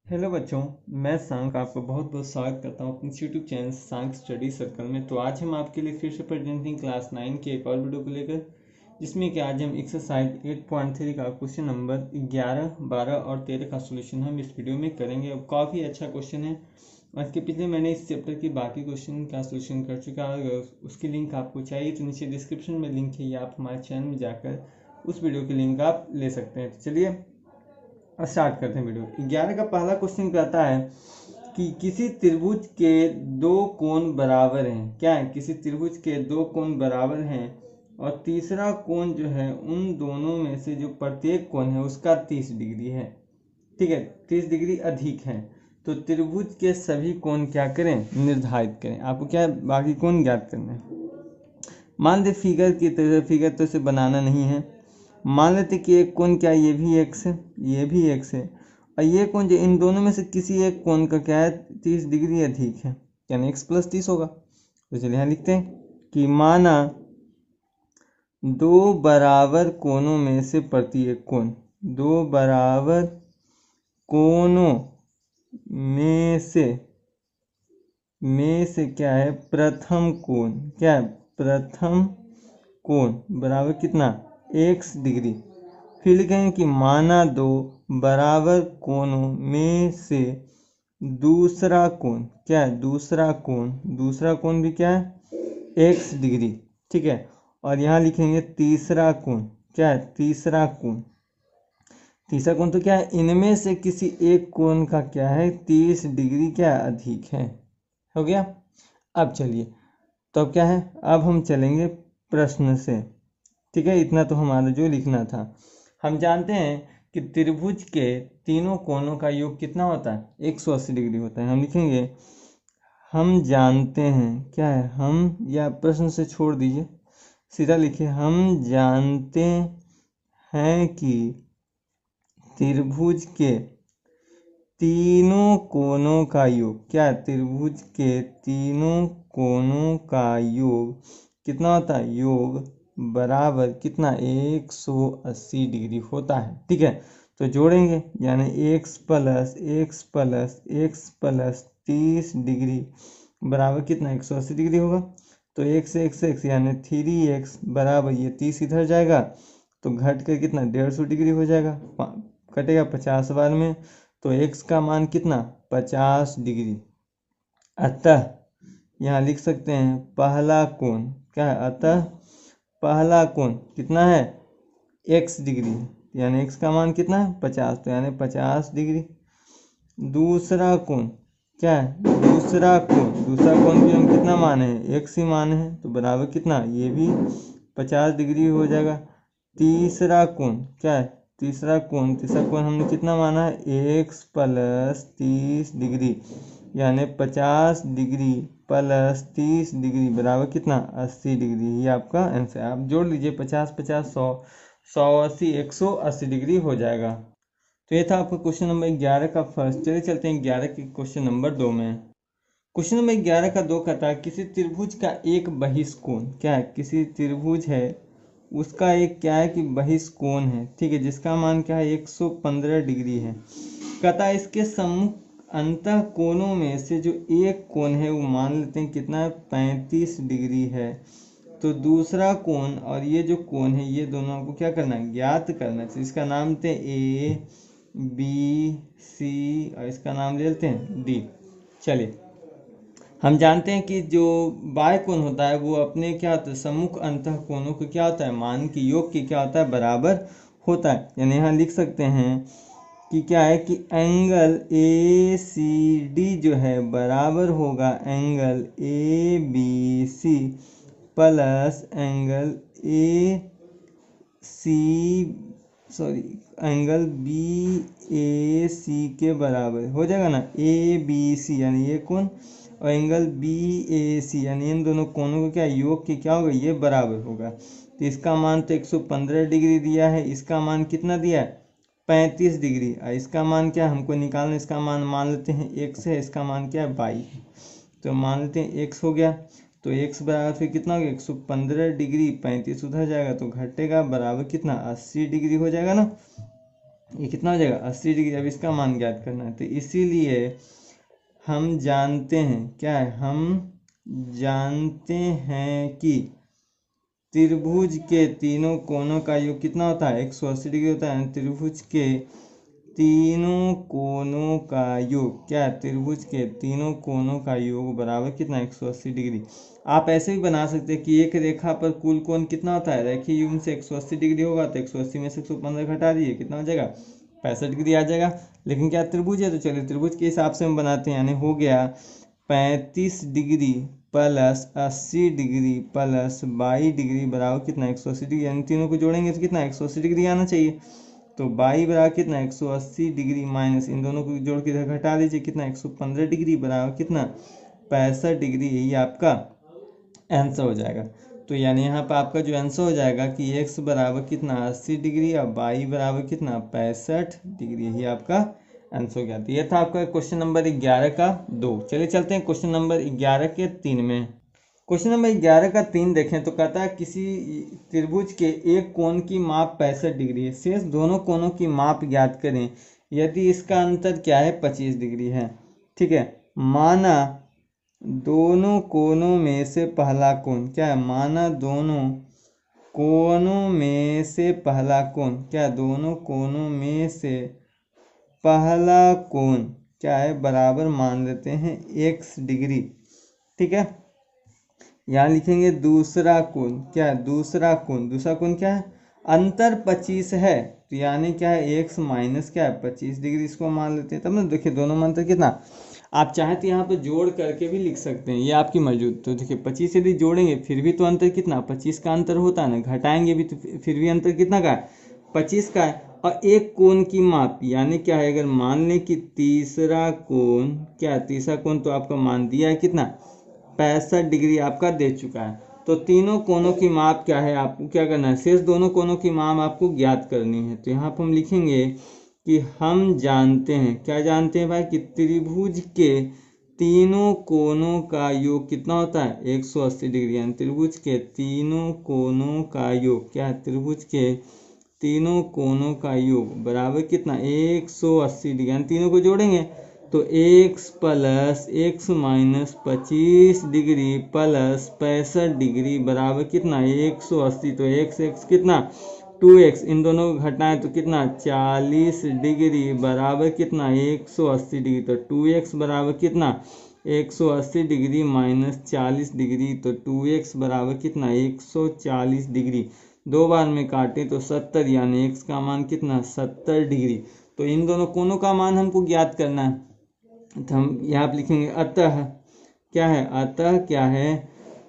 Hello बच्चों, मैं सांक आपका बहुत बहुत स्वागत करता हूँ अपने यूट्यूब चैनल सांक स्टडी सर्कल में। तो आज हम आपके लिए फिर से प्रेजेंटिंग क्लास 9 के एक और वीडियो को लेकर, जिसमें कि आज हम एक्सरसाइज 8.3 का क्वेश्चन नंबर 11, 12 और 13 का सोल्यूशन हम इस वीडियो में करेंगे। अब काफ़ी अच्छा क्वेश्चन है। इसके पीछे मैंने इस चैप्टर की बाकी क्वेश्चन का सोल्यूशन कर चुका है। अगर उसकी लिंक आपको चाहिए तो नीचे डिस्क्रिप्शन में लिंक है, या आप हमारे चैनल में जाकर उस वीडियो की लिंक आप ले सकते हैं। तो चलिए स्टार्ट करते हैं वीडियो। 11 का पहला क्वेश्चन कहता है कि किसी त्रिभुज के दो कोण बराबर हैं। क्या है? किसी त्रिभुज के दो कोण बराबर हैं और तीसरा कोण जो है उन दोनों में से जो प्रत्येक कोण है उसका 30 डिग्री है। ठीक है, 30 डिग्री अधिक है। तो त्रिभुज के सभी कोण क्या करें? निर्धारित करें। आपको क्या है? बाकी कोण ज्ञात करना है। मान लीजिए फिगर की तरह, फिगर तो इसे बनाना नहीं है। मान लेते कि एक कोण क्या, ये भी एक्स है, ये भी एक्स है, और ये कोण जो इन दोनों में से किसी एक कोण का क्या है, 30 डिग्री अधिक है, यानी x + 30 होगा। तो चलिए यहाँ लिखते हैं कि माना दो बराबर कोणों में से प्रत्येक कोण, दो बराबर कोणों में से क्या है, प्रथम कोण। क्या है? प्रथम कोण बराबर कितना? x degree. फिर लिखेंगे कि माना दो बराबर कोणों में से दूसरा कोण। क्या है? दूसरा कोण भी क्या है? x degree. ठीक है, और यहाँ लिखेंगे तीसरा कोण। क्या है? तीसरा कोण तो क्या है, इनमें से किसी एक कोण का क्या है, 30 डिग्री क्या अधिक है। हो गया। अब चलिए, तो अब क्या है, अब हम चलेंगे प्रश्न से। ठीक है, इतना तो हमारा जो लिखना था। हम जानते हैं कि त्रिभुज के तीनों कोणों का योग कितना होता है? 180 डिग्री होता है। हम लिखेंगे हम जानते हैं। क्या है? हम, या प्रश्न से छोड़ दीजिए, सीधा लिखिए हम जानते हैं कि त्रिभुज के तीनों कोणों का योग। क्या है? त्रिभुज के तीनों कोणों का योग कितना होता है? योग बराबर कितना? 180 डिग्री होता है। ठीक है, तो जोड़ेंगे, यानी x प्लस 30 डिग्री बराबर कितना? 180 डिग्री होगा। तो x यानी 3x बराबर, ये 30 इधर जाएगा तो घट कर कितना? 150 डिग्री हो जाएगा। कटेगा 50 बार में, तो x का मान कितना? 50 डिग्री। अतः यहाँ लिख सकते हैं पहला कोण। क्या है? अतः पहला कोण कितना है? x डिग्री, यानी x का मान कितना है? 50, तो यानी 50 डिग्री। दूसरा कोण क्या है? दूसरा कोण भी हम कितना माने हैं? x ही माने हैं, तो बराबर कितना? ये भी 50 डिग्री हो जाएगा। तीसरा कोण क्या है? तीसरा कोण हमने कितना माना है? x प्लस 30 डिग्री, यानी 50 डिग्री प्लस 30 डिग्री बराबर कितना? 80 डिग्री। ये आपका आंसर है। आप जोड़ लीजिए 50 50 100 100 80 180 डिग्री हो जाएगा। तो ये था आपका क्वेश्चन नंबर 11 का फर्स्ट। चलिए चलते हैं 11 के क्वेश्चन नंबर 2 में। क्वेश्चन नंबर 11 का 2 कहता है किसी त्रिभुज का एक बहिष्कोण। क्या है? किसी त्रिभुज है, उसका एक क्या है कि बहिष्कोण है। ठीक है, जिसका मान क्या है? 115 डिग्री है। कहता है इसके सम्मुख अंतः कोणों में से जो एक कोण है वो मान लेते हैं कितना है? 35 डिग्री है। तो दूसरा कोण और ये जो कोण है, ये दोनों को क्या करना है? ज्ञात करना है। इसका नाम लेते हैं ए बी सी, और इसका नाम ले लेते हैं डी। चलिए, हम जानते हैं कि जो बाह्य कोण होता है वो अपने क्या होता है? सम्मुख अंतः कोणों को क्या होता है? मान के योग के क्या होता है? बराबर होता है। यानी यहाँ लिख सकते हैं कि क्या है कि एंगल ए सी डी जो है बराबर होगा angle A B C plus angle angle B A C के बराबर हो जाएगा ना। ए बी सी यानी ये कोण, और एंगल बी ए सी यानी इन दोनों कोणों का क्या योग के क्या होगा? ये बराबर होगा। तो इसका मान तो 115 डिग्री दिया है, इसका मान कितना दिया है? 35 डिग्री। और इसका मान क्या हमको निकालना? इसका मान लेते हैं x है, इसका मान क्या है? 22। तो मान लेते हैं x हो गया, तो x बराबर फिर कितना हो गया? 115 डिग्री, 35 उधर जाएगा तो घटेगा, बराबर कितना? 80 डिग्री हो जाएगा ना। ये कितना हो जाएगा 80 डिग्री। अब इसका मान ज्ञात करना है, तो इसीलिए हम जानते हैं, क्या है, हम जानते हैं कि त्रिभुज के तीनों कोनों का योग कितना होता है 180 डिग्री होता है। त्रिभुज के तीनों कोनों का योग, क्या है, त्रिभुज के तीनों कोनों का योग बराबर कितना 180 डिग्री। आप ऐसे भी बना सकते हैं कि एक रेखा पर कुल कोण कितना होता है, रेखीय युग्म से 180 डिग्री होगा, तो 180 में से 115 घटा दीजिए, कितना हो जाएगा 65 डिग्री आ जाएगा। लेकिन क्या त्रिभुज है, तो चलिए त्रिभुज के हिसाब से हम बनाते हैं, यानी हो गया 35 degree plus 80 degree plus 22 degree बराबर कितना 180 डिग्री, यानी तीनों को जोड़ेंगे तो कितना 180 डिग्री आना चाहिए। तो 22 बराबर कितना 180 डिग्री माइनस इन दोनों को जोड़ के इधर घटा दीजिए, कितना 115 डिग्री बराबर कितना 65 डिग्री। यही आपका आंसर हो जाएगा। तो यानी यहाँ पर आपका जो आंसर हो जाएगा कि x बराबर कितना 80 डिग्री और y बराबर कितना 65 डिग्री, यही आपका आंसर हो गया। तो ये था आपका क्वेश्चन नंबर 11 का 2। चलिए चलते हैं क्वेश्चन नंबर 11 के 3 में। क्वेश्चन नंबर 11 का 3 देखें तो कहता है किसी त्रिभुज के एक कोण की माप 65 डिग्री है, शेष दोनों कोणों की माप ज्ञात करें यदि इसका अंतर क्या है 25 डिग्री है। ठीक है, माना दोनों कोनों में से पहला कोण, क्या है, माना दोनों कोनों में से पहला कोण, क्या है, दोनों कोनों में से पहला कोण क्या है बराबर मान लेते हैं x डिग्री। ठीक है, यहाँ लिखेंगे दूसरा कोण, क्या है, दूसरा कोण क्या है, अंतर 25 है, तो यानी क्या है x माइनस क्या है 25 डिग्री, इसको मान लेते हैं। तब ना देखिए दोनों में अंतर कितना, आप चाहे तो यहाँ पे जोड़ करके भी लिख सकते हैं, ये आपकी मर्जी। तो देखिए 25 यदि जोड़ेंगे फिर भी तो अंतर कितना 25 का अंतर होता है ना, घटाएंगे भी तो फिर भी अंतर कितना का है 25 का है। और एक कोण की माप यानी क्या है, अगर मान लें कि तीसरा कोण, क्या है, तीसरा कोण तो आपका मान दिया है कितना 65 डिग्री आपका दे चुका है। तो तीनों कोनों की माप क्या है, आपको क्या करना है, शेष दोनों कोनों की माप आपको ज्ञात करनी है। तो यहाँ पर हम लिखेंगे कि हम जानते हैं, क्या जानते हैं भाई, कि त्रिभुज के तीनों कोनों का योग कितना होता है 180 डिग्री, यानी त्रिभुज के तीनों कोनों का योग, क्या है, त्रिभुज के तीनों कोनों का योग बराबर कितना 180 डिग्री, यानी तीनों को जोड़ेंगे तो x plus x minus 25 degree plus 65 degree बराबर कितना 180। तो x कितना 2x, इन दोनों को घटाएं तो कितना 40 डिग्री बराबर कितना 180 डिग्री। तो 2x बराबर कितना 180 डिग्री माइनस 40 डिग्री, तो 2x बराबर कितना 140 डिग्री। दो बार में काटे तो 70, यानी x का मान कितना 70 डिग्री। तो इन दोनों कोनों का मान हमको ज्ञात करना है, तो हम यहाँ पर लिखेंगे अतः क्या है, अतः क्या है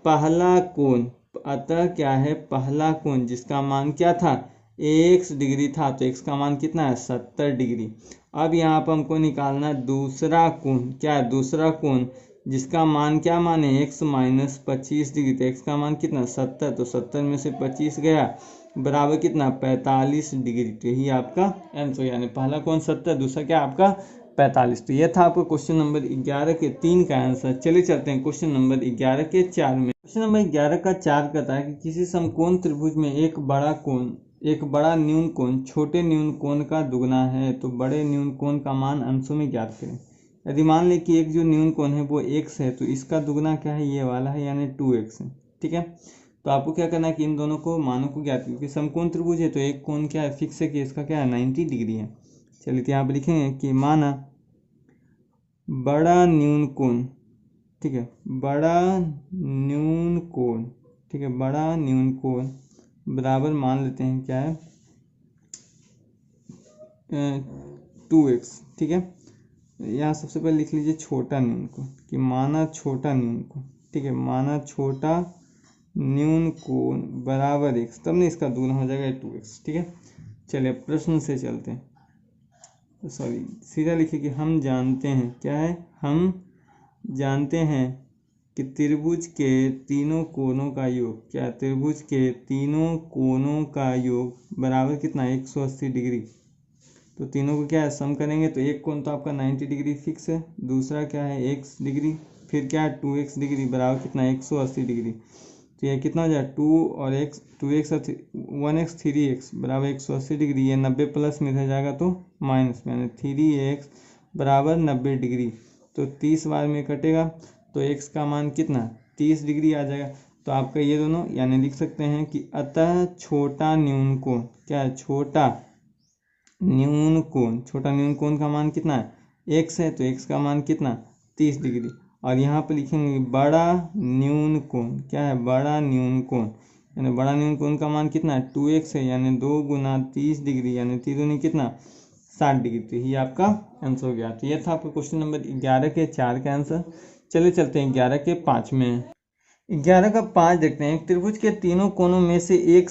पहला कोण, अतः क्या है पहला कोण जिसका मान क्या था x डिग्री था, तो x का मान कितना है 70 डिग्री। अब यहाँ पर हमको निकालना दूसरा कोण, क्या है, दूसरा कोण जिसका मान क्या माने x माइनस 25 डिग्री, तो x का मान कितना 70, तो 70 में से 25 गया बराबर कितना 45 डिग्री। तो यही आपका आंसर, यानी पहला कोण 70, दूसरा क्या आपका 45। तो यह था आपका क्वेश्चन नंबर 11 के 3 का आंसर। चलिए चलते हैं क्वेश्चन नंबर 11 के 4 में। क्वेश्चन नंबर 11 का 4 कहता है कि किसी समकोण त्रिभुज में एक बड़ा न्यून कोण छोटे न्यून कोण का दुगना है, तो बड़े न्यून कोण का मान अंशों में ज्ञात करें। यदि मान लें कि एक जो न्यून कोण है वो x है, तो इसका दुगना क्या है, ये वाला है, यानी 2x है। ठीक है, तो आपको क्या करना है कि इन दोनों को मानों को ज्ञात, क्योंकि समकोण त्रिभुज है तो एक कोण क्या है फिक्स है कि इसका क्या है 90 डिग्री है। चलिए तो यहाँ पर लिखेंगे कि माना बड़ा न्यून कोण, ठीक है, बड़ा न्यून कोण, ठीक है, बड़ा न्यून कोण बराबर मान लेते हैं क्या है 2x। ठीक है, यहाँ सबसे पहले लिख लीजिए छोटा न्यून कोण, कि माना छोटा न्यून कोण, ठीक है, माना छोटा न्यून कोण बराबर x, तब नहीं इसका दुगना हो जाएगा 2x। ठीक है, चलिए प्रश्न से चलते हैं, सॉरी सीधा लिखिए कि हम जानते हैं, क्या है, हम जानते हैं कि त्रिभुज के तीनों कोनों का योग, क्या त्रिभुज के तीनों कोनों का योग बराबर कितना 180 डिग्री। तो तीनों को क्या है सम करेंगे तो एक कोण तो आपका 90 डिग्री फिक्स है, दूसरा क्या है x डिग्री, फिर क्या है 2x डिग्री बराबर कितना 180 डिग्री। तो ये कितना हो जाएगा 2x और 1x 3x बराबर 180 डिग्री। ये 90 प्लस में इधर जाएगा तो माइनस में, यानी 3x बराबर 90 डिग्री। तो 30 बार में कटेगा तो x का मान कितना 30 डिग्री आ जाएगा। तो आपका ये दोनों यानी लिख सकते हैं कि अतः छोटा न्यून कोण क्या है, छोटा न्यून कोण का मान कितना है x है, तो x का मान कितना 30 डिग्री। और यहाँ पर लिखेंगे बड़ा न्यून कोण क्या है, बड़ा न्यून कोण, यानी बड़ा न्यून कोण का मान कितना है 2x है, यानी 2 गुना 30 डिग्री, यानी 3 दूनी कितना 60 डिग्री। तो ये आपका आंसर हो गया। तो ये था आपका क्वेश्चन नंबर 11 के 4 का आंसर। चलिए चलते हैं 11 के 5 में। 11 का 5 देखते हैं। एक त्रिभुज के तीनों कोनों में से एक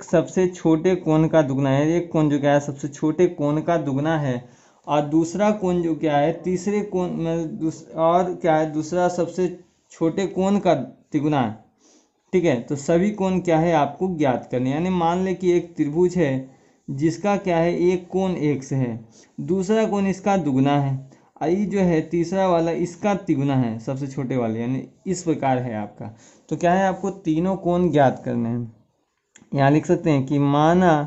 सबसे छोटे कोण का दुगना है। एक कोण जो क्या है सबसे छोटे कोण का दुगना है, और दूसरा कोण जो क्या है तीसरे कोण में और क्या है दूसरा सबसे छोटे कोण का तिगुना है। ठीक है, तो सभी कोण क्या है आपको ज्ञात करने। यानी मान ले कि एक त्रिभुज है जिसका क्या है एक कोण x है, दूसरा कोण इसका दुगना है, और ये जो है तीसरा वाला इसका तिगुना है सबसे छोटे वाले, यानी इस प्रकार है आपका। तो क्या है आपको तीनों कोण ज्ञात करने हैं। यहाँ लिख सकते हैं कि माना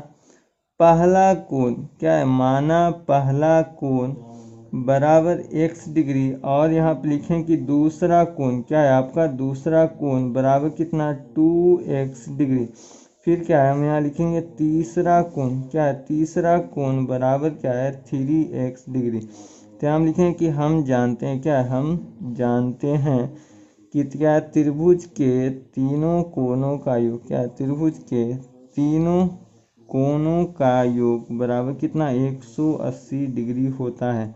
पहला कोण क्या है, माना पहला कोण बराबर x डिग्री, और यहाँ पे लिखें कि दूसरा कोण क्या है आपका दूसरा कोण बराबर कितना 2x डिग्री। फिर क्या है हम यहाँ लिखेंगे तीसरा कोण क्या है, तीसरा कोण बराबर क्या है 3x डिग्री। तो हम लिखेंगे कि हम जानते हैं क्या है, हम जानते हैं कि क्या है त्रिभुज के तीनों कोणों का योग क्या है, त्रिभुज के तीनों कोणों का योग बराबर कितना 180 डिग्री होता है।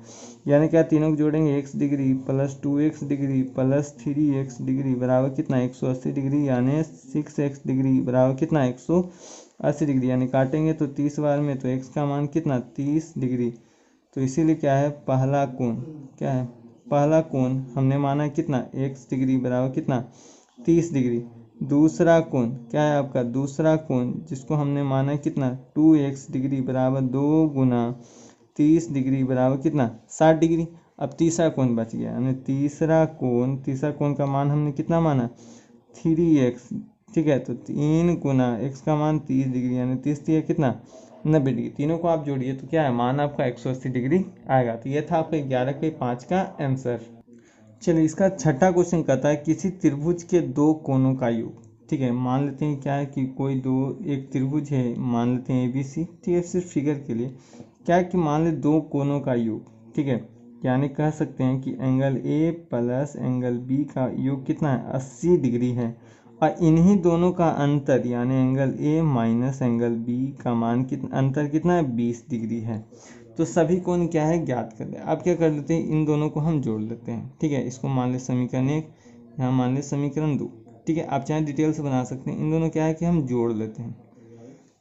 यानी क्या तीनों को जोड़ेंगे x degree plus 2x degree plus 3x degree बराबर कितना 180 डिग्री, यानी 6x डिग्री बराबर कितना 180 डिग्री। यानी काटेंगे तो 30 बार में, तो x का मान कितना 30 डिग्री। तो इसीलिए क्या है पहला कोण क्या है, पहला कोण हमने माना कितना x डिग्री बराबर कितना 30 डिग्री। दूसरा कोण क्या है आपका दूसरा कोण जिसको हमने माना कितना 2x डिग्री बराबर 2 गुना 30 डिग्री बराबर कितना 60 डिग्री। अब तीसरा कोण बच गया, यानी तीसरा कोण का मान हमने कितना माना 3x। ठीक है, तो 3 गुना x का मान 30 डिग्री, यानी 30 दिया कितना 90 डिग्री। तीनों को आप जोड़िए तो क्या है मान आपका 180 डिग्री आएगा। तो ये था आपका 11 के 5 का आंसर। चलिए इसका छठा क्वेश्चन कहता है किसी त्रिभुज के दो कोनों का योग। ठीक है, मान लेते हैं क्या है कि कोई एक त्रिभुज है, मान लेते हैं ABC। ठीक है, सिर्फ फिगर के लिए क्या है कि मान ले दो कोनों का योग। ठीक है, यानी कह सकते हैं कि angle A plus angle B का योग कितना है 80 डिग्री है, और इन्हीं दोनों का अंतर यानी angle A minus angle B का मान कितना अंतर कितना है 20 डिग्री है। तो सभी कोण क्या है ज्ञात कर ले। आप क्या कर लेते हैं इन दोनों को हम जोड़ लेते हैं। ठीक है, इसको मान ले समीकरण 1, यहाँ मान ले समीकरण 2। ठीक है, आप चाहे डिटेल से बना सकते हैं। इन दोनों क्या है कि हम जोड़ लेते हैं,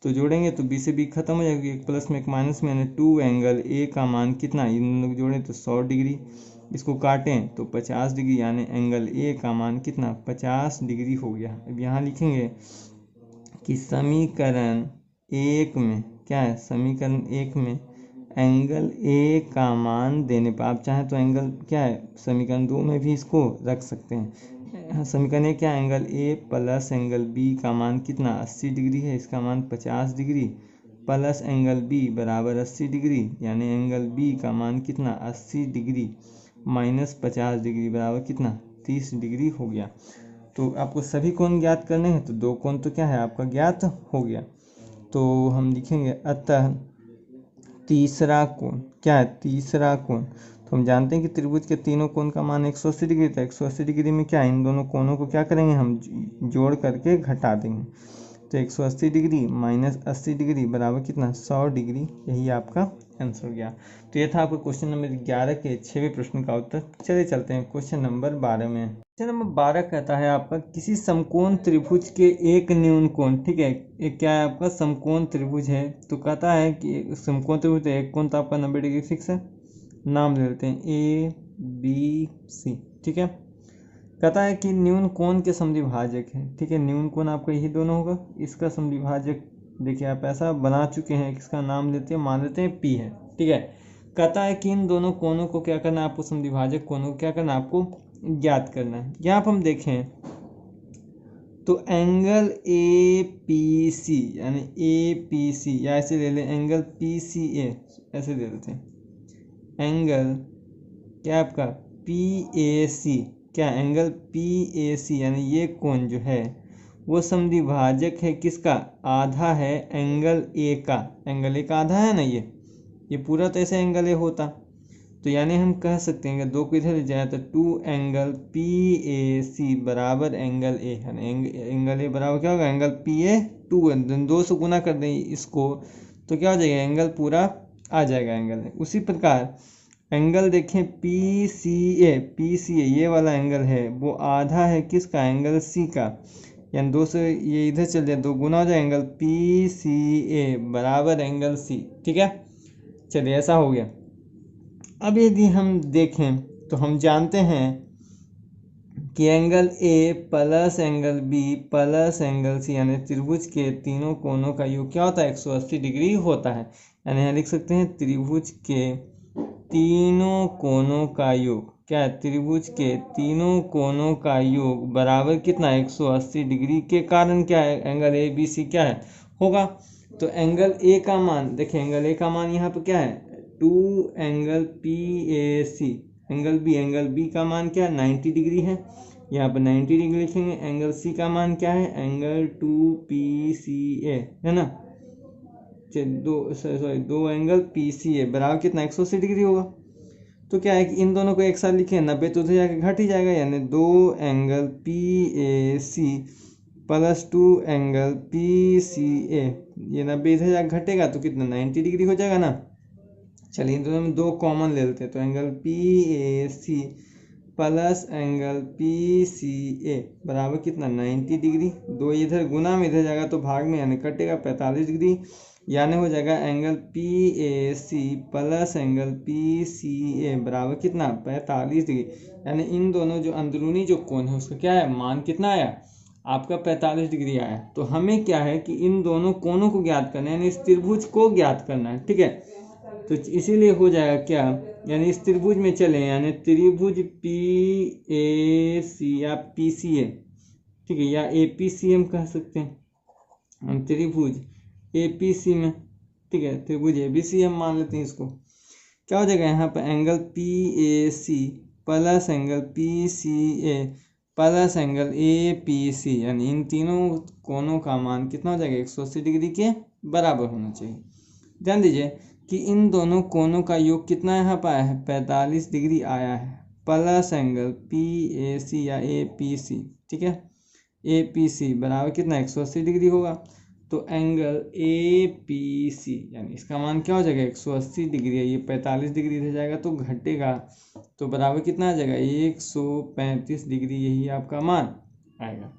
तो जोड़ेंगे तो B से B खत्म हो जाएगी, एक प्लस में एक माइनस में, यानी 2 एंगल A का मान कितना इन दोनों को जोड़ें तो 100 डिग्री, इसको काटें तो 50 डिग्री, यानी एंगल A का मान कितना 50 डिग्री हो गया। अब यहाँ लिखेंगे कि समीकरण 1 में क्या है, समीकरण 1 में एंगल A का मान देने पर आप चाहें तो एंगल क्या है समीकरण 2 में भी इसको रख सकते हैं। समीकरण 1 क्या angle A plus angle B का मान कितना 80 डिग्री है, इसका मान 50 डिग्री, प्लस एंगल B बराबर 80 डिग्री, यानी एंगल B का मान कितना 80 डिग्री माइनस 50 डिग्री बराबर कितना 30 डिग्री हो गया। तो आपको सभी कोण ज्ञात करने हैं, तो दो कोण तो क्या है आपका ज्ञात हो गया। तो हम लिखेंगे अतः तीसरा कोण क्या है, तीसरा कोण तो हम जानते हैं कि त्रिभुज के तीनों कोण का मान 180 डिग्री था। 180 डिग्री में क्या इन दोनों कोणों को क्या करेंगे हम जोड़ करके घटा देंगे, तो 180 डिग्री माइनस 80 डिग्री बराबर कितना 100 डिग्री। यही आपका आंसर हो गया। तो ये था आपका क्वेश्चन नंबर 11 के 6वें प्रश्न का उत्तर। चलिए चलते हैं क्वेश्चन नंबर 12 में। क्वेश्चन नंबर 12 कहता है आपका किसी समकोण त्रिभुज के एक न्यून कोण। ठीक है, एक क्या है आपका समकोण त्रिभुज है, तो कहता है कि समकोण त्रिभुज एक कोण तो आपका 90 डिग्री फिक्स है, नाम ले लेते हैं ABC। ठीक है, कहता है कि न्यून कोण के समद्विभाजक है। ठीक है, न्यून कोण आपका यही दोनों होगा, इसका समद्विभाजक देखिए आप ऐसा बना चुके हैं, इसका नाम लेते हैं मान लेते हैं P है। ठीक है, कहता है कि इन दोनों कोणों को क्या करना है आपको समद्विभाजक कोणों को क्या करना है आपको ज्ञात करना है। यहाँ पर हम देखें तो एंगल ए पी सी यानी ए पी सी, या ऐसे ले लें एंगल पी सी ए, ऐसे दे देते हैं एंगल क्या आपका पी ए सी, क्या एंगल पी ए सी यानी ये कोण जो है वो समद्विभाजक है किसका, आधा है एंगल ए का। एंगल ए का आधा है ना, ये पूरा तो ऐसे एंगल ए होता, तो यानी हम कह सकते हैं कि दो को इधर ले जाए तो 2 एंगल पी ए सी बराबर एंगल ए, यानी एंगल ए बराबर क्या होगा, एंगल पी ए 2, 2 से गुना कर दें इसको तो क्या हो जाएगा, एंगल पूरा आ जाएगा एंगल ए। उसी प्रकार एंगल देखें पी सी ए, ये वाला एंगल है वो आधा है किसका, एंगल सी का, यानी 2 से ये इधर चल जाए 2 गुना हो जाए एंगल पी सी ए बराबर एंगल सी। ठीक है, चलिए ऐसा हो गया। अब यदि हम देखें तो हम जानते हैं कि angle A plus angle B plus angle C यानी त्रिभुज के तीनों कोणों का योग क्या होता है, 180 डिग्री होता है। यानी यहाँ लिख सकते हैं त्रिभुज के तीनों कोणों का योग, क्या है, त्रिभुज के तीनों कोणों का योग बराबर कितना, 180 डिग्री के कारण क्या है, एंगल ए बी सी क्या है, होगा। तो एंगल ए का मान देखिए, एंगल ए का मान यहाँ पर क्या है 2 angle P A C, angle B का मान क्या है 90 डिग्री है, यहाँ पर 90 डिग्री लिखेंगे। एंगल सी का मान क्या है, एंगल 2 पी सी ए है ना, दो एंगल पी सी ए बराबर कितना 180 डिग्री होगा। तो क्या है कि इन दोनों को एक साथ लिखें 90 तो उधर जाके घट ही जाएगा, यानी 2 angle P A C plus 2 angle P C A, ये 90 इधर जाके घटेगा तो कितना 90 डिग्री हो जाएगा ना। चलिए इन दोनों में 2 कॉमन ले लेते हैं, तो angle P A C plus angle P C A बराबर कितना 90 डिग्री, 2 इधर गुना में इधर जाएगा तो भाग में यानी कटेगा 45 डिग्री, यानी हो जाएगा angle P A C plus angle P C A बराबर कितना 45 डिग्री। यानी इन दोनों जो अंदरूनी जो कोण है उसका क्या है, मान कितना आया आपका 45 डिग्री आया। तो हमें क्या है कि इन दोनों कोणों को ज्ञात करना है, यानी इस त्रिभुज को ज्ञात करना है। ठीक है, तो इसीलिए हो जाएगा क्या, यानी इस त्रिभुज में चले, यानी त्रिभुज पी ए सी या पी सी ए, ठीक है, या ए पी सी हम कह सकते हैं, हम त्रिभुज ए पी सी में, ठीक है, त्रिभुज ए बी सी हम मान लेते हैं इसको। क्या हो जाएगा यहाँ पर angle P A C plus angle P C A plus angle A P C, यानी इन तीनों कोणों का मान कितना हो जाएगा 180 डिग्री के बराबर होना चाहिए। ध्यान दीजिए कि इन दोनों कोणों का योग कितना यहाँ पर आया है 45 डिग्री आया है, प्लस एंगल पी ए सी या ए पी सी, ठीक है, ए पी सी बराबर कितना 180 डिग्री होगा। तो एंगल ए पी सी यानी इसका मान क्या हो जाएगा 180 डिग्री है, ये 45 डिग्री इधर जाएगा तो घटेगा, तो बराबर कितना आ जाएगा 135 डिग्री, यही आपका मान आएगा।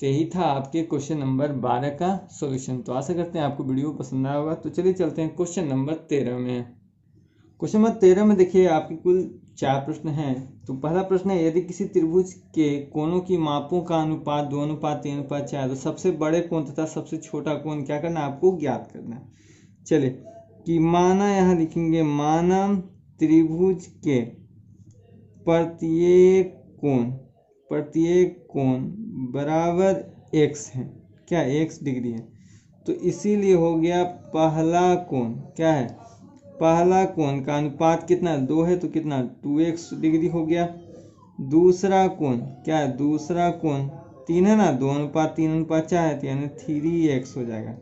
तो यही था आपके क्वेश्चन नंबर 12 का सॉल्यूशन। तो आशा करते हैं आपको वीडियो पसंद आया होगा। तो चलिए चलते हैं क्वेश्चन नंबर 13 में। क्वेश्चन नंबर 13 में देखिए आपके कुल 4 प्रश्न हैं। तो पहला प्रश्न है, यदि किसी त्रिभुज के कोणों की मापों का अनुपात 2:3:4 तो सबसे बड़े कोण तथा सबसे छोटा कोण क्या करना है, आपको ज्ञात करना है। चलिए कि माना, यहाँ लिखेंगे माना त्रिभुज के प्रत्येक कोण बराबर x है, क्या x डिग्री है, तो इसीलिए हो गया पहला कोण, क्या है, पहला कोण का अनुपात कितना 2 है तो कितना 2x डिग्री हो गया। दूसरा कोण क्या है, दूसरा कोण 3 है ना, 2:3:4 है, यानी 3x हो जाएगा।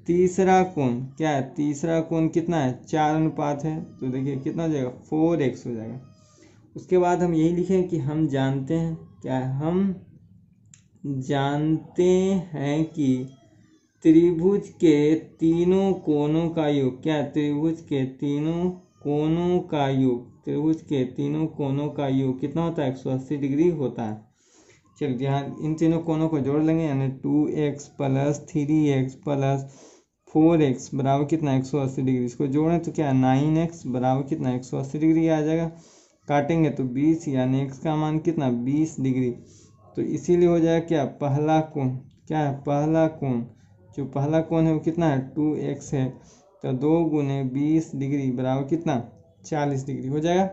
तीसरा कोण क्या है, तीसरा कोण कितना है 4 अनुपात है, तो देखिए कितना हो जाएगा 4x हो जाएगा। उसके बाद हम यही लिखें कि हम जानते हैं, क्या है, हम जानते हैं कि त्रिभुज के तीनों कोणों का योग, क्या है, त्रिभुज के तीनों कोणों का योग, त्रिभुज के तीनों कोणों का योग कितना होता है 180 डिग्री होता है। चलिए यहाँ इन तीनों कोणों को जोड़ लेंगे, यानी 2x plus 3x plus 4x बराबर कितना 180 डिग्री। इसको जोड़ें तो क्या 9x बराबर कितना 180 डिग्री आ जाएगा। काटेंगे तो 20, यानी x का मान कितना 20 डिग्री। तो इसीलिए हो जाएगा क्या, पहला कोण, क्या है, पहला कोण, जो पहला कोण है वो कितना है 2x है, तो 2 × 20 डिग्री बराबर कितना 40 डिग्री हो जाएगा।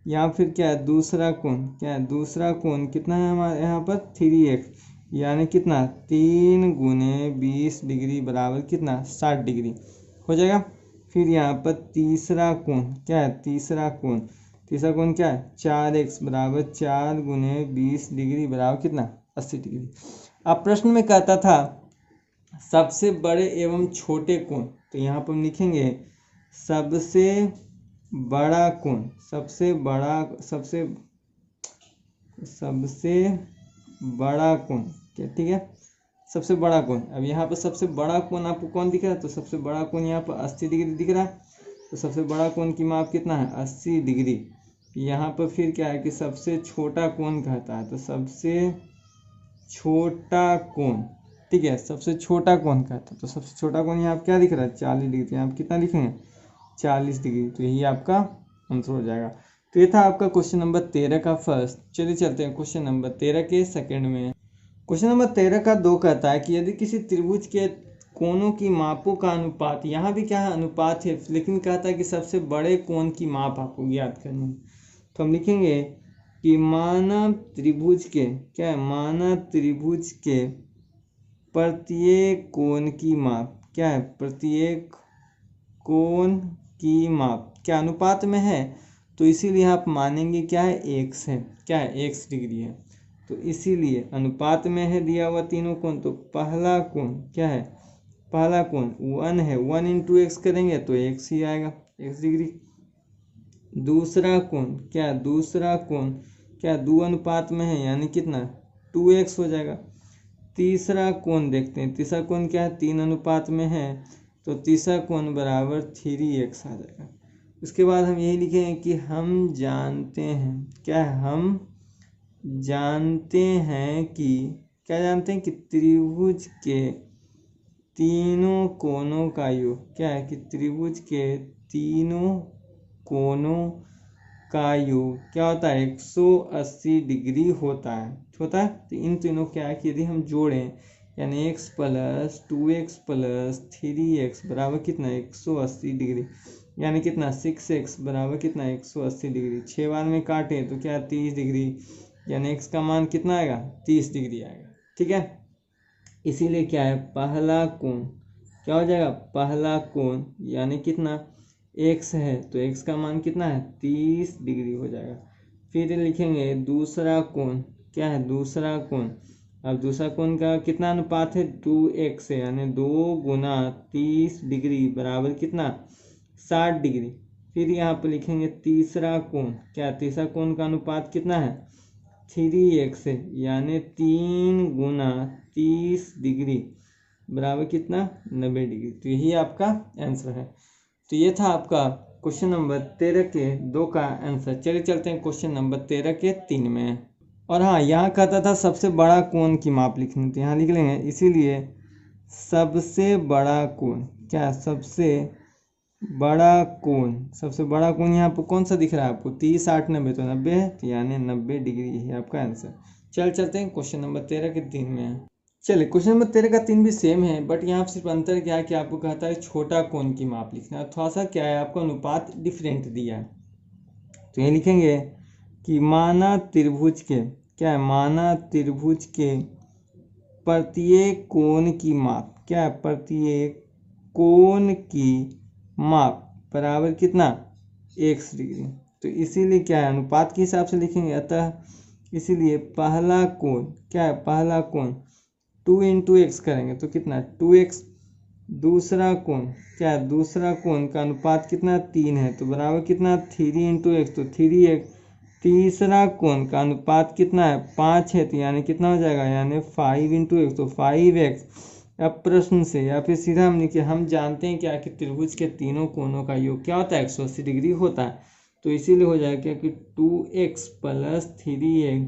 यहाँ फिर क्या है, दूसरा कोण, क्या है, दूसरा कोण कितना है हमारे यहाँ पर 3x, यानी कितना 3 गुने 20 डिग्री बराबर कितना 60 डिग्री हो जाएगा। फिर यहाँ पर तीसरा कोण क्या है, तीसरा कोण क्या है 4x बराबर 4 गुने 20 डिग्री बराबर कितना 80 डिग्री। अब प्रश्न में कहता था सबसे बड़े एवं छोटे कोण, तो यहाँ पर हम लिखेंगे सबसे बड़ा कोण, सबसे बड़ा कोण क्या, ठीक है सबसे बड़ा कोण। अब यहाँ पर सबसे बड़ा कोण आपको कौन दिख रहा है, तो सबसे बड़ा कोण यहाँ पर 80 डिग्री दिख रहा है। तो सबसे बड़ा कोण की माप कितना है 80 डिग्री। यहाँ पर फिर क्या है कि सबसे छोटा कोण कहता है, तो सबसे छोटा कोण, ठीक है सबसे छोटा कोण कहता है। तो सबसे छोटा कोण यहाँ क्या दिख रहा है 40 डिग्री, तो यहाँ आप कितना लिखेंगे 40 डिग्री। तो यही आपका आंसर हो जाएगा। तो ये था आपका क्वेश्चन नंबर 13 का फर्स्ट। चलिए चलते हैं क्वेश्चन नंबर 13 के सेकंड में। क्वेश्चन नंबर 13 का 2 कहता है कि यदि किसी त्रिभुज के कोणों की मापों का अनुपात, यहाँ भी क्या है अनुपात है, लेकिन कहता है कि सबसे बड़े कोण की माप आपको ज्ञात करनी है। तो हम लिखेंगे कि माना त्रिभुज के क्या है, माना त्रिभुज के प्रत्येक कोण की माप क्या है, प्रत्येक कोण की माप क्या अनुपात में है, तो इसीलिए आप मानेंगे क्या है x है, क्या है x डिग्री है। तो इसीलिए अनुपात में है दिया हुआ तीनों कोण, तो पहला कोण क्या है, पहला कोण 1 है, 1 इंटू एक्स करेंगे तो x ही आएगा x डिग्री। दूसरा कोण क्या, दूसरा कोण क्या 2 अनुपात में है यानी कितना 2x हो जाएगा। तीसरा कोण देखते हैं, तीसरा कोण क्या है 3 अनुपात में है, तो तीसरा कोण बराबर 3x आ जाएगा। उसके बाद हम यही लिखेंगे कि हम जानते हैं क्या है, हम जानते हैं कि क्या जानते हैं कि त्रिभुज के तीनों कोणों का योग क्या है, कि त्रिभुज के तीनों कोणों का योग क्या होता है 180 डिग्री होता है। तो इन तीनों क्या है कि यदि हम जोड़ें यानी x plus 2x plus 3x बराबर कितना 180 डिग्री, यानी कितना 6x बराबर कितना 180 डिग्री। 6 बार में काटें तो क्या 30 डिग्री, यानी x का मान कितना आएगा 30 डिग्री आएगा, ठीक है। इसीलिए क्या है पहला कोण क्या हो जाएगा, पहला कोण यानी कितना x है, तो x का मान कितना है 30 डिग्री हो जाएगा। फिर लिखेंगे दूसरा कोण क्या है, दूसरा कोण, अब दूसरा कोण का कितना अनुपात है 2x है, यानी 2 गुना 30 डिग्री बराबर कितना 60 डिग्री। फिर यहाँ पर लिखेंगे तीसरा कोण क्या, तीसरा कोण का अनुपात कितना है 3x है, यानी 3 गुना 30 डिग्री बराबर कितना 90 डिग्री। तो यही आपका आंसर है। तो ये था आपका क्वेश्चन नंबर 13 के 2 का आंसर। चलिए चलते हैं क्वेश्चन नंबर 13 के 3 में। और हाँ यहाँ कहता था सबसे बड़ा कोण की माप लिखनी, तो यहाँ लिख लेंगे इसीलिए सबसे बड़ा कोण क्या, सबसे बड़ा कोण यहाँ पर कौन सा दिख रहा है आपको 30 60 90, तो 90 है, तो यानी 90 डिग्री है आपका आंसर। चलते हैं क्वेश्चन नंबर 13 के 3 में। चलिए क्वेश्चन नंबर 13 का 3 भी सेम है, बट यहाँ सिर्फ अंतर क्या है कि आपको कहता है छोटा कोण की माप लिखना है, थोड़ा सा क्या है आपको अनुपात डिफरेंट दिया है। तो ये लिखेंगे कि माना त्रिभुज के क्या है, माना त्रिभुज के प्रत्येक कोण की माप क्या है, प्रत्येक कोण की माप बराबर कितना x डिग्री। तो इसीलिए क्या है अनुपात के हिसाब से लिखेंगे, अतः इसीलिए पहला कोण क्या है, पहला कोण 2 इंटू एक्स करेंगे तो कितना 2x। दूसरा कोण क्या है, दूसरा कोण का अनुपात कितना 3 है, तो बराबर कितना 3 इंटू एक्स, तो 3x। तीसरा कोण का अनुपात कितना है 5 है, तो यानी कितना हो जाएगा यानी 5 इंटू एक्स, तो 5x। अब प्रश्न से या फिर सीधा हम लिखे, हम जानते हैं क्या कि त्रिभुज के तीनों कोणों का योग क्या होता है 180 डिग्री होता है, तो इसीलिए हो जाएगा कि 2x plus 3x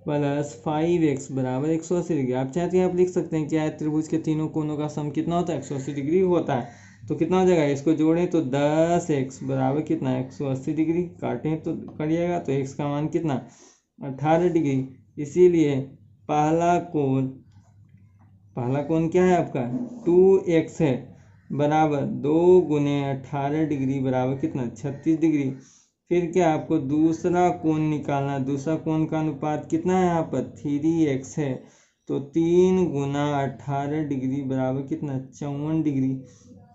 plus 5x बराबर 180 डिग्री। आप चाहते हैं आप लिख सकते हैं क्या है त्रिभुज के तीनों कोणों का सम कितना होता है 180 डिग्री होता है, तो कितना हो जाएगा इसको जोड़ें तो 10x बराबर कितना 180 डिग्री, काटें तो करिएगा तो x का मान कितना 18 डिग्री। इसीलिए पहला कोण क्या है आपका 2x है बराबर 2 गुने 18 डिग्री बराबर कितना 36 डिग्री। फिर क्या आपको दूसरा कोण निकालना है, दूसरा कोण का अनुपात कितना है यहाँ पर 3x है, तो 3 गुना 18 डिग्री बराबर कितना 54 डिग्री।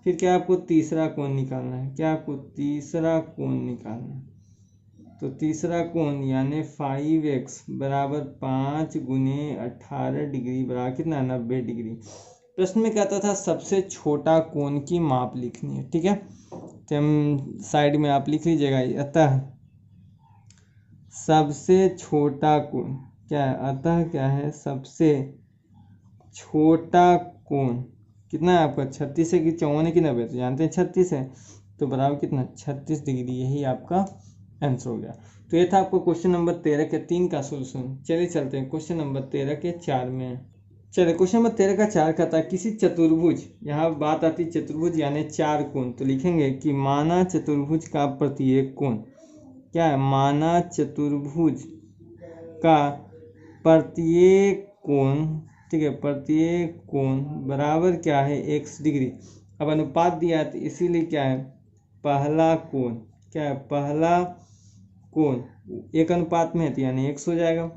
फिर क्या आपको तीसरा कोण निकालना है, क्या आपको तीसरा कोण निकालना है। तो तीसरा कोण यानी 5x बराबर 5 गुने 18 डिग्री बराबर कितना 90 डिग्री। प्रश्न में कहता था सबसे छोटा कोण की माप लिखनी है, ठीक है। तो हम साइड में आप लिख लीजिएगा, अतः सबसे छोटा कोण क्या है, अतः क्या है सबसे छोटा कोण कितना है आपका 36 है कि 54 है कि 90, तो जानते हैं 36 है, तो बराबर कितना 36 डिग्री। यही आपका आंसर हो गया। तो ये था आपको क्वेश्चन नंबर 13 के 3 का सोल्यूशन। चलिए चलते हैं क्वेश्चन नंबर 13 के 4 में। चलिए क्वेश्चन नंबर 13 का 4 कहता है किसी चतुर्भुज, यहाँ बात आती है चतुर्भुज यानी 4 कोण, तो लिखेंगे कि माना चतुर्भुज का प्रत्येक कोण, क्या है माना चतुर्भुज का प्रत्येक कोण, ठीक है, प्रत्येक कोण बराबर क्या है x डिग्री। अब अनुपात दिया है तो इसीलिए क्या है पहला कोण, क्या है पहला कोण 1 अनुपात में है तो यानी x हो जाएगा।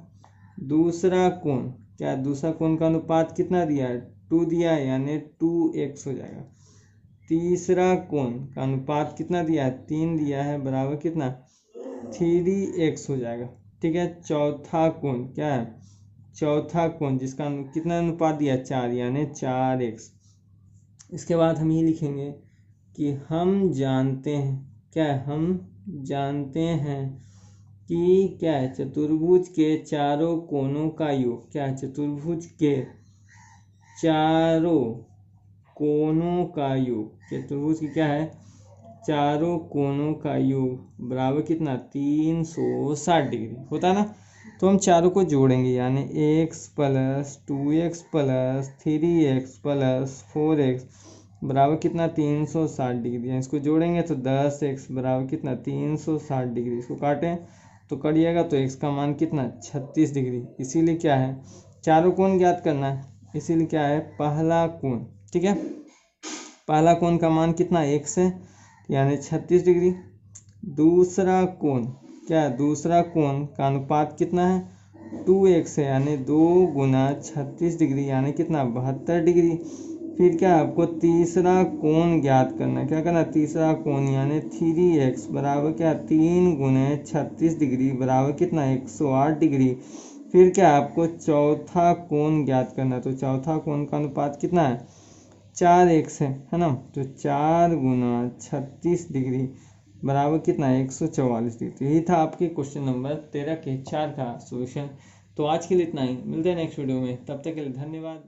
दूसरा कोण क्या है, दूसरा कोण का अनुपात कितना दिया है 2 दिया है यानी 2x हो जाएगा। तीसरा कोण का अनुपात कितना दिया है 3 दिया है बराबर कितना 3x हो जाएगा, ठीक है। चौथा कोण क्या है, चौथा कोण जिसका कितना अनुपात दिया 4 यानी 4x। इसके बाद हम ये लिखेंगे कि हम जानते हैं, क्या है हम जानते हैं कि क्या है चतुर्भुज के चारों कोणों का योग, क्या है चतुर्भुज के चारों कोणों का योग, चतुर्भुज की क्या है चारों कोणों का योग बराबर कितना 360 डिग्री होता है ना। तो हम चारों को जोड़ेंगे यानी x plus 2x plus 3x plus 4x बराबर कितना 360 डिग्री। इसको जोड़ेंगे तो 10x बराबर कितना 360 डिग्री। इसको काटें तो करिएगा तो x का मान कितना 36 डिग्री। इसीलिए क्या है चारों कोण ज्ञात करना है, इसीलिए क्या है पहला कोण, ठीक है, पहला कोण का मान कितना x है यानी 36 डिग्री। दूसरा कोण क्या है, दूसरा कोण का अनुपात कितना है 2x है यानी 2 गुना 36 डिग्री यानी कितना 72 डिग्री। फिर क्या आपको तीसरा कोण ज्ञात करना है, क्या करना तीसरा कोण यानी 3x बराबर क्या 3 गुने 36 डिग्री बराबर कितना 108 डिग्री। फिर क्या आपको चौथा कोण ज्ञात करना है, तो चौथा कोण का अनुपात कितना है 4x है ना, तो 4 गुना 36 डिग्री बराबर कितना 144 डिग्री। तो यही था आपके क्वेश्चन नंबर 13 के 4 का सॉल्यूशन। तो आज के लिए इतना ही, मिलते हैं नेक्स्ट वीडियो में, तब तक के लिए धन्यवाद।